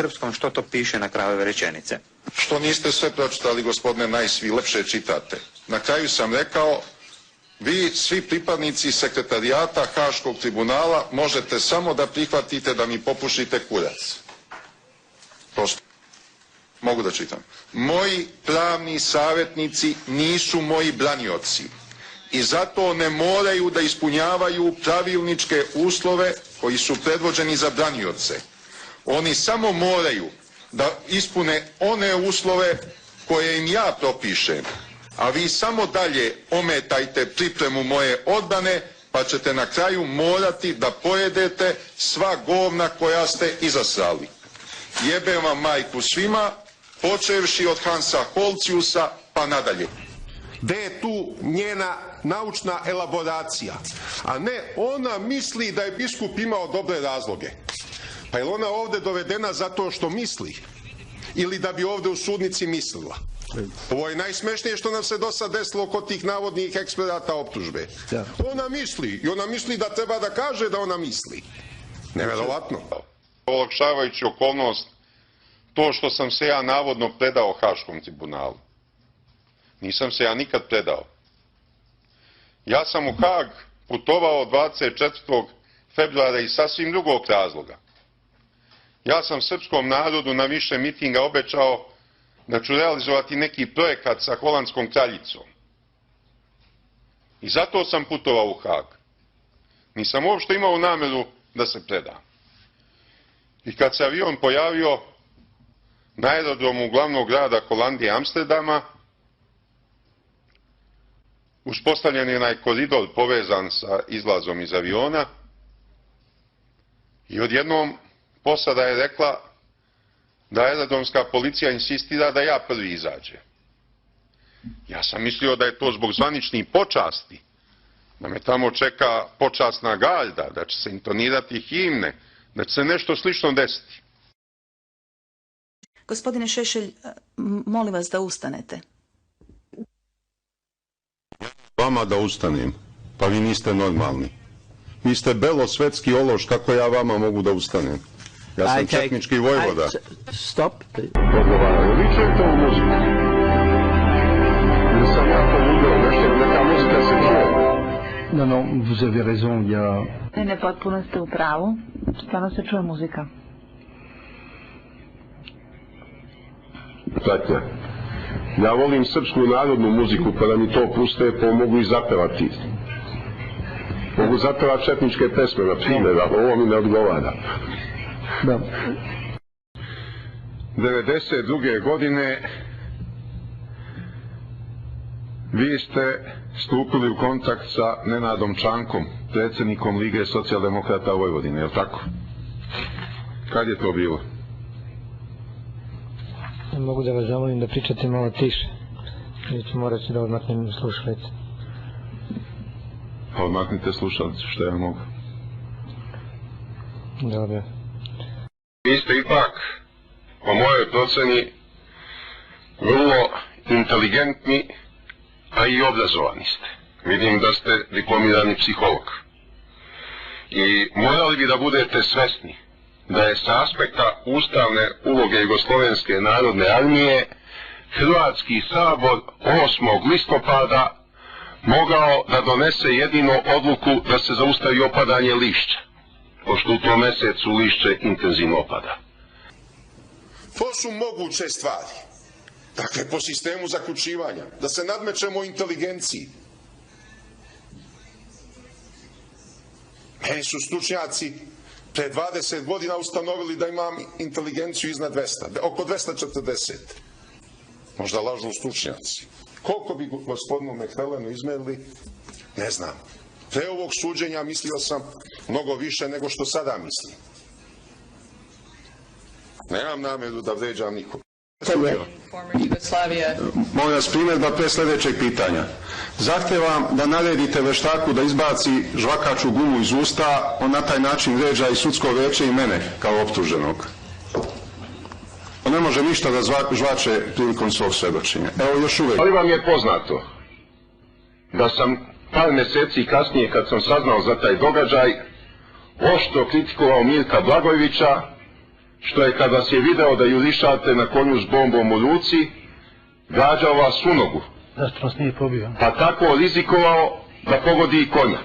srpskom, što to piše na kraju ove rečenice. Što niste sve pročitali, gospodine Najs, vi lepše čitate. Na kraju sam rekao, vi svi pripadnici sekretarijata Haškog tribunala možete samo da prihvatite da mi popušite kurac. Prosto. Mogu da čitam. Moji pravni savjetnici nisu moji branioci i zato ne moraju da ispunjavaju pravilničke uslove koji su predvođeni za branioce. Oni samo moraju da ispune one uslove koje im ja propišem, a vi samo dalje ometajte pripremu moje odbrane, pa ćete na kraju morati da pojedete sva govna koja ste izasrali. Jebem vam majku svima, počevši od Hansa Holciusa pa nadalje. Gde je tu njena naučna elaboracija? A ne, ona misli da je biskup imao dobre razloge. Pa je ona ovde dovedena zato što misli? Ili da bi ovde u sudnici mislila? Ovo je najsmešnije što nam se do sad desilo kod tih navodnih eksperata optužbe. Ona misli i ona misli da treba da kaže da ona misli. Neverovatno. Olakšavajući okolnost to što sam se ja navodno predao Haškom tribunalu. Nisam se ja nikad predao. Ja sam u Hag putovao 24. februara iz sasvim drugog razloga. Ja sam srpskom narodu na više mitinga obećao da ću realizovati neki projekat sa holandskom kraljicom. I zato sam putovao u Hag. Nisam uopšte imao nameru da se predam. I kad se avion pojavio na aerodromu glavnog grada Holandije Amsterdama, uspostavljen je onaj koridor povezan sa izlazom iz aviona i odjednom posada je rekla da aerodromska policija insistira da ja prvi izađem. Ja sam mislio da je to zbog zvaničnih počasti, da me tamo čeka počasna garda, da će se intonirati himne, da će se nešto slično desiti. Gospodine Šešelj, molim vas da ustanete. Vama da ustanem, pa vi niste normalni. Vi ste belosvetski ološ, kako ja vama mogu da ustanem? Ja sam četnički vojvoda. Stop. Odgovaraju, vi čujete ovu muziku? Ili sam jako ludeo, neka muzika se čuje? Non, non, vous avez raison, il y a... Ne, potpuno ste u pravu. Stvarno se čuje muzika. Dakle, ja volim srpsku narodnu muziku, pa da mi to puste, pa mogu i zapevati. Mogu zapevati četničke pesme, na primjer, ali ovo mi ne odgovara. Da. 92. godine vi ste stupili u kontakt sa Nenadom Čankom, predsjednikom Lige socijaldemokrata Vojvodine, je li tako? Kad je to bilo? Mogu da vas zamolim da pričate malo tiše. Morat ću da odmaknem slušalice. Pa odmaknite slušalice, što ja mogu. Dobro. Vi ste ipak, po mojoj proceni, vrlo inteligentni, a i obrazovani ste. Vidim da ste diplomirani psiholog. I morali bi da budete svesni da je sa aspekta ustavne uloge Jugoslovenske narodne armije Hrvatski sabor 8. listopada mogao da donese jedino odluku da se zaustavi opadanje lišća, pošto u tom mesecu lišće intenzivno opada. To su moguće stvari. Dakle, po sistemu zaključivanja, da se nadmećemo u inteligenciji. Meni su stručnjaci pre 20 godina ustanovili da imam inteligenciju iznad 200, oko 240. Možda lažu stručnjaci. Koliko bi gospodinu Mehmelenu izmerili, ne znam. Pre ovog suđenja mislio sam mnogo više nego što sada mislim. Nemam nameru da vređam nikog. Molim vas primjedba pre sljedećeg pitanja. Zahtevam da naredite veštaku da izbaci žvakaču gumu iz usta, on na taj način vređa i sudsko veće i mene kao optuženog. On ne može ništa da žvače prilikom svog svedočenja. Evo još uvek. Ali vam je poznato da sam par mjeseci kasnije, kad sam saznao za taj događaj, oštro kritikovao Mirka Blagojevića, što je kad vas je video da jurišate na konju s bombom u ruci, gađao vas u nogu. Zašto vas nije pobio? Pa tako rizikovao da pogodi i konja.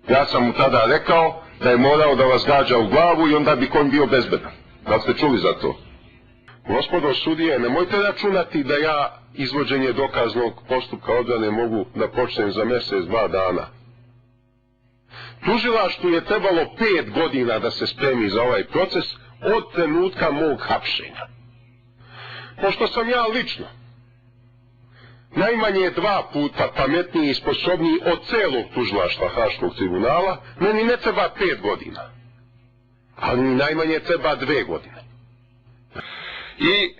Ja sam mu tada rekao da je morao da vas gađa u glavu i onda bi konj bio bezbedan. Da li ste čuli za to? Gospodo sudije, nemojte računati da ja izvođenje dokaznog postupka odbrane mogu da počnem za mjesec, 2 dana. Tužilaštvu je trebalo 5 godina da se spremi za ovaj proces od trenutka mog hapšenja. Pošto sam ja lično najmanje 2 puta pametniji i sposobniji od celog tužilaštva Haškog tribunala, meni ne treba 5 godina. Ali mi najmanje treba 2 godine. I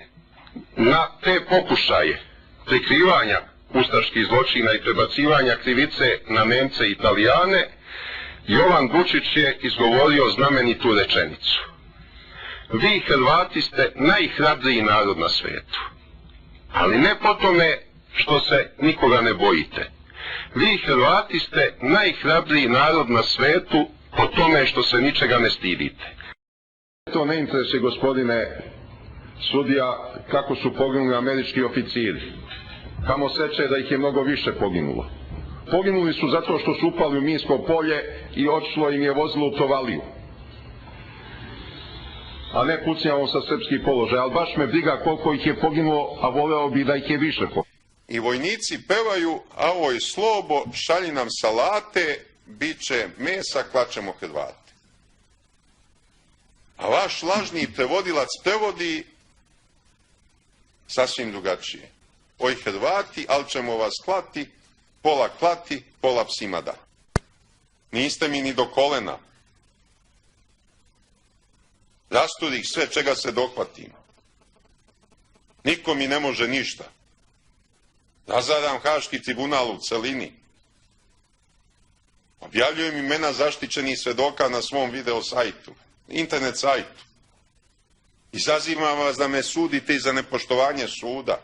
na te pokušaje prikrivanja ustaških zločina i prebacivanja krivice na Nemce i Italijane, Jovan Vučić je izgovorio znamenitu rečenicu. Vi Hrvati ste najhrabriji narod na svijetu, ali ne po tome što se nikoga ne bojite. Vi Hrvati ste najhrabriji narod na svijetu po tome što se ničega ne stidite. To ne interesuje, gospodine sudija, kako su poginuli američki oficiri. Kamo sreće da ih je mnogo više poginulo. Poginuli su zato što su upali u minsko polje i odšlo im je vozilo u provaliju. A ne pucnjamo sa srpski položaj, ali baš me briga koliko ih je poginulo, a voleo bi da ih je više poginulo. I vojnici pevaju, a ovoj slobo, šalji nam salate, bit će mesa, klačemo Hrvate. A vaš lažni prevodilac prevodi sasvim drugačije. Oj Hrvati, ali ćemo vas klati, pola psima da. Niste mi ni do kolena. Rasturih sve čega se dohvatim. Niko mi ne može ništa. Razaram Haški tribunal u celini. Objavljujem imena zaštićenih svedoka na svom video sajtu, internet sajtu. Izazivam vas da me sudite i za nepoštovanje suda.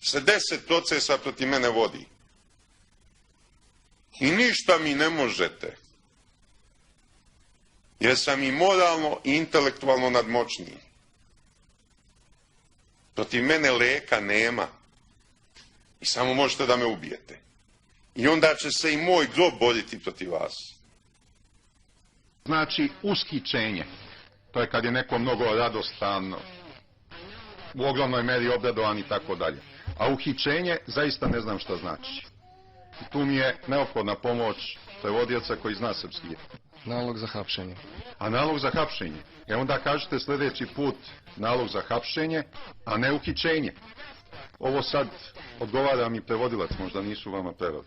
Se 10 procesa protiv mene vodi. I ništa mi ne možete. Jer sam i moralno i intelektualno nadmoćniji. Protiv mene leka nema. I samo možete da me ubijete. I onda će se i moj grob boriti protiv vas. Znači ushićenje. To je kad je neko mnogo radostan, u ogromnoj meri obradovan i tako dalje. A uhićenje zaista ne znam šta znači. I tu mi je neophodna pomoć prevodioca koji zna srpski jezik. Nalog za hapšenje. A nalog za hapšenje? Onda kažete sljedeći put nalog za hapšenje, a ne uhićenje. Ovo sad odgovara mi prevodilac, možda nisu vama preveli.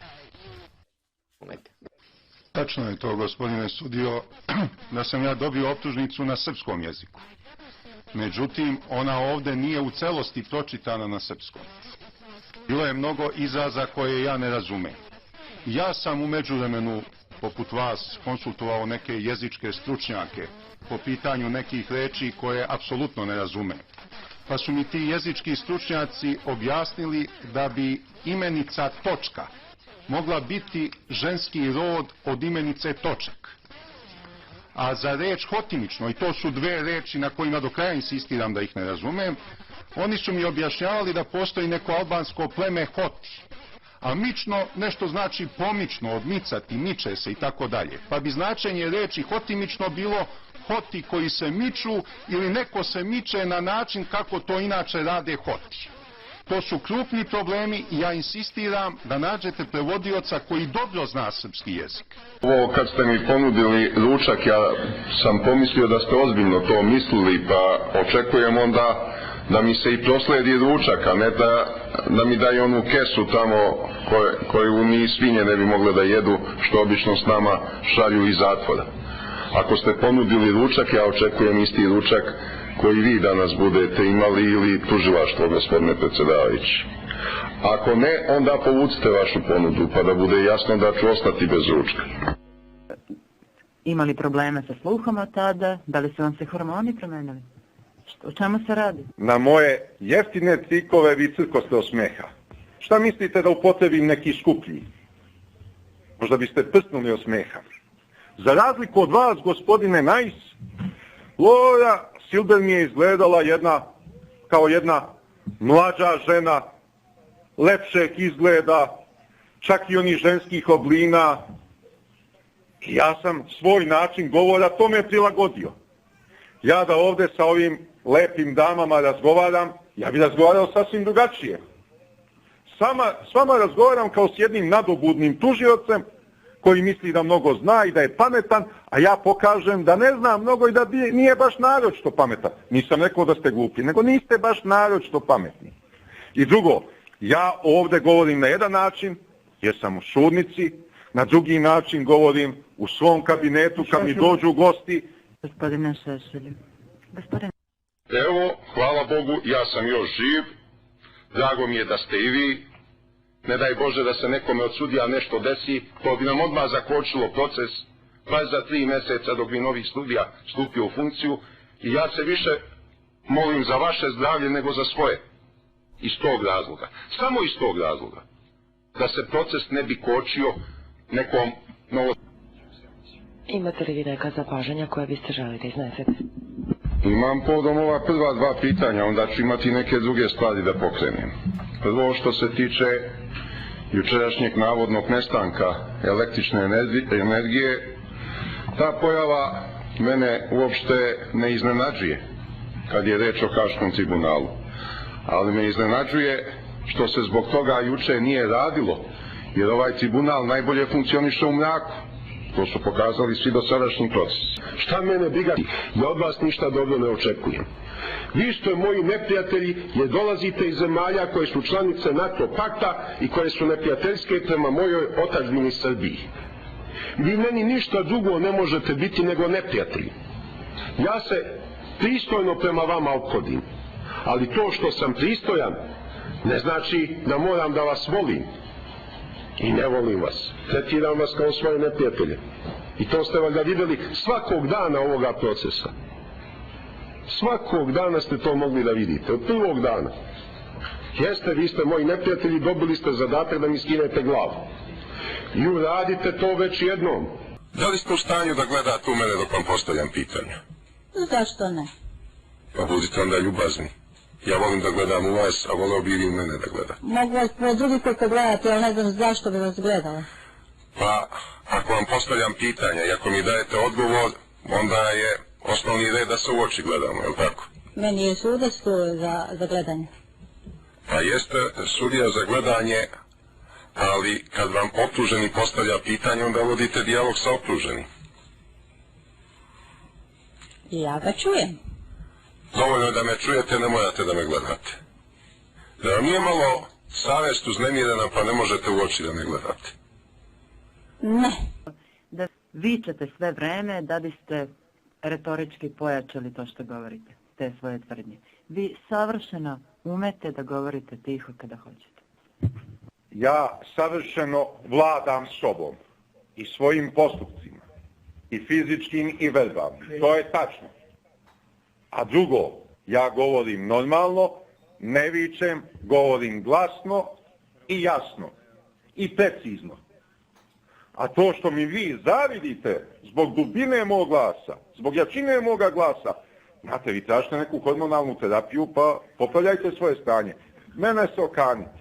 Tačno je to, gospodine sudio, da sam ja dobio optužnicu na srpskom jeziku. Međutim, ona ovdje nije u celosti pročitana na srpskom. Bilo je mnogo izraza koje ja ne razumem. Ja sam u međuvremenu, poput vas, konsultovao neke jezičke stručnjake po pitanju nekih reči koje apsolutno ne razumem. Pa su mi ti jezički stručnjaci objasnili da bi imenica točka mogla biti ženski rod od imenice točak. A za reč hotimično, i to su 2 reči na kojima do kraja insistiram da ih ne razumem, oni su mi objašnjavali da postoji neko albansko pleme hoti. A mično nešto znači pomično, odmicati, miče se i tako dalje. Pa bi značenje reči hotimično bilo hoti koji se miču ili neko se miče na način kako to inače rade hoti. To su krupni problemi i ja insistiram da nađete prevodioca koji dobro zna srpski jezik. Ovo kad ste mi ponudili ručak, ja sam pomislio da ste ozbiljno to mislili, pa očekujem onda da mi se i prosledi ručak, a ne da mi daju onu kesu tamo koju ni svinje ne bi mogle da jedu, što obično s nama šalju iz zatvora. Ako ste ponudili ručak, ja očekujem isti ručak koji vi danas budete imali ili tužilaštvo, gospodine predsjedavajući. Ako ne, onda povucite vašu ponudu, pa da bude jasno da ću ostati bez ručka. Imali probleme sa sluhom od tada? Da li su vam se hormoni promenili? O čemu se radi? Na moje jeftine trikove vi crkoste od smeha. Šta mislite da upotrebim neki skuplji? Možda biste prsnuli od smeha. Za razliku od vas, gospodine Najs, Lora Silber mi je izgledala kao jedna mlađa žena, lepšeg izgleda, čak i onih ženskih oblina. I ja sam svoj način govora tome prilagodio. Ja da ovde sa ovim lepim damama razgovaram, ja bi razgovarao sasvim drugačije. S vama razgovaram kao s jednim nadobudnim tužiocem koji misli da mnogo zna i da je pametan, a ja pokažem da ne zna mnogo i da nije baš naročito pametan. Nisam rekao da ste glupi, nego niste baš naročito pametni. I drugo, ja ovde govorim na jedan način, jer sam u sudnici, na drugi način govorim u svom kabinetu kad mi dođu gosti. Gospodine Šešelju. Evo, hvala Bogu, ja sam još živ. Drago mi je da ste i vi. Ne daj Bože da se nekome od sudija nešto desi, to bi nam odmah zakočilo proces, baš za 3 mjeseca dok bi novi sudija stupio u funkciju. I ja se više molim za vaše zdravlje nego za svoje. Iz tog razloga. Samo iz tog razloga. Da se proces ne bi kočio nekom novom. Imate li vi neka zapažanja koje biste želeli da iznesete? Imam povodom ova prva 2 pitanja, onda ću imati neke druge stvari da pokrenem. Prvo što se tiče jučerašnjeg navodnog nestanka električne energije, ta pojava mene uopšte ne iznenađuje kad je reč o Haškom tribunalu. Ali me iznenađuje što se zbog toga juče nije radilo, jer ovaj tribunal najbolje funkcioniše u mraku. To su pokazali svi dosadašnji procesi. Šta mene briga, ja od vas ništa dobro ne očekujem. Vi ste moji neprijatelji jer dolazite iz zemalja koje su članice NATO pakta i koje su neprijateljske prema mojoj otadžbini Srbiji. Vi meni ništa drugo ne možete biti nego neprijatelji. Ja se pristojno prema vama ophodim, ali to što sam pristojan ne znači da moram da vas volim. I ne volim vas. Tretiram vas kao svoje neprijatelje. I to ste valjda vidjeli svakog dana ovoga procesa. Svakog dana ste to mogli da vidite. Od prvog dana. Jeste, vi ste moji neprijatelji, dobili ste zadatak da mi skinete glavu. I uradite to već jednom. Da li ste u stanju da gledate u mene dok vam postavljam pitanja? Zašto ne? Pa budite onda ljubazni. Ja volim da gledam u vas, a voleo bi i vi u mene da gledate. Mogu vas pored drugih put gledati, ali ne znam zašto bi vas gledala. Pa, ako vam postavljam pitanja i ako mi dajete odgovor, onda je osnovni red da se u oči gledamo, je li tako? Meni je sudac tu za gledanje. Pa jeste sudija za gledanje, ali kad vam optuženi postavlja pitanje, onda vodite dijalog sa optuženim. I ja ga čujem. Dovoljno je da me čujete, ne morate da me gledate. Da vam nije malo savest uznemirena, pa ne možete u oči da me gledate. Ne. Da vičete sve vreme da biste retorički pojačali to što govorite, te svoje tvrdnje. Vi savršeno umete da govorite tiho kada hoćete. Ja savršeno vladam sobom i svojim postupcima, i fizičkim i verbalnim. To je tačno. A drugo, ja govorim normalno, ne vičem, govorim glasno i jasno i precizno. A to što mi vi zavidite zbog dubine mog glasa, zbog jačine moga glasa, znate, vi tražite neku hormonalnu terapiju pa popravljajte svoje stanje. Mene se okanite.